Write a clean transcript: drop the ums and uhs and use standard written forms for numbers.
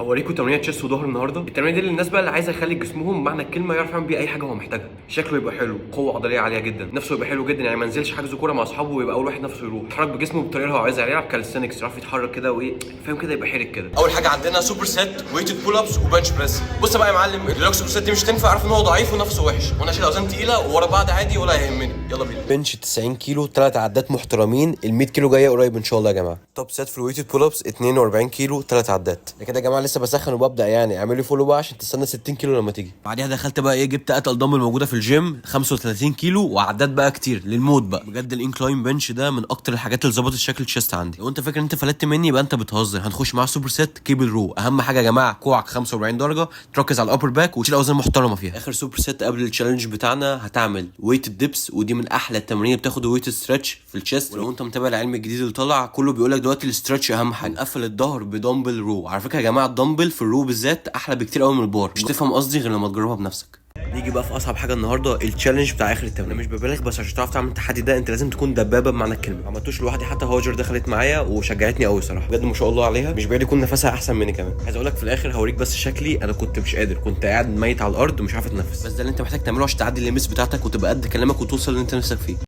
هوريكم تمرين تشيست وظهر النهارده. التمرين دي للناس بقى اللي عايزه يخلي جسمهم بمعنى الكلمه يعرف يعمل بيه اي حاجه هو محتاجها، شكله يبقى حلو، قوه عضليه عاليه جدا، نفسه يبقى حلو جدا، يعني ما ينزلش حجز كوره مع اصحابه ويبقى اول واحد نفسه يروح، يتحرك بجسمه بالطريقه اللي هو عايزها، يعني يلعب كالستنكس، يعرف يتحرك كده وايه، فاهم كده، يبقى حرك كده. اول حاجه عندنا سوبر سيت، ويتد بول ابس، وبنش بريس. بص بقى يا معلم، اللوكس سوبر سيت دي مش تنفع، عارف ان هو ضعيف ونفسه وحش، وانا شايل اوزان تقيله وورا بعض عادي ولا يهمني. يلا بينا. بنش 90 كيلو، 3 عدات محترمين، ال 100 كيلو جايه قريب ان شاء الله يا جماعه. توب سيت في الويتد بول ابس 42 كيلو، 3 عدات. ده كده يا جماعه لسه بسخن وببدا، يعني اعملوا لي فولو بقى عشان تستنى 60 كيلو لما تيجي. بعديها دخلت بقى ايه، جبت اتقل دمبل موجوده في الجيم 35 كيلو، وعدات بقى كتير للموت بقى. بجد الانكلاين بنش ده من اكتر الحاجات اللي ظبطت شكل الشيست عندي. لو انت فاكر ان انت فلتت مني يبقى انت بتهزر. هنخش مع سوبر سيت كيبل رو. اهم حاجه يا جماعه كوعك 45 درجه، تركز على الابر باك وتشيل اوزان محترمه فيها. اخر سوبر سيت قبل التشالنج بتاعنا هتعمل ويتد ديبس، ودي من احلى التمارين اللي بتاخد ويتد ستريتش في الشيست. ولو انت متابع العلم الجديد اللي طلع كله بيقول لك دلوقتي الاسترتش اهم حاجه. نقفل الظهر بدمبل رو. على فكره يا جماعه الدمبل في الرو بالذات احلى بكتير قوي من البار، مش تفهم قصدي غير لما تجربها بنفسك. نيجي بقى في اصعب حاجه النهارده، التشالنج بتاع اخر التمرين. مش ببالغ، بس عشان تعرف تعمل التحدي ده انت لازم تكون دبابه بمعنى الكلمه. ما عملتوش لوحدي، حتى هاجر دخلت معايا وشجعتني قوي صراحه، بجد ما شاء الله عليها، مش بعيد يكون نفسها احسن مني كمان. عايز اقول لك في الاخر هوريك بس شكلي، انا كنت مش قادر، كنت قاعد ميت على الارض ومش عارف اتنفس، بس ده اللي انت محتاج تعمله عشان تعدي الليميتس بتاعتك وتبقى قد كلامك وتوصل اللي انت نفسك فيه.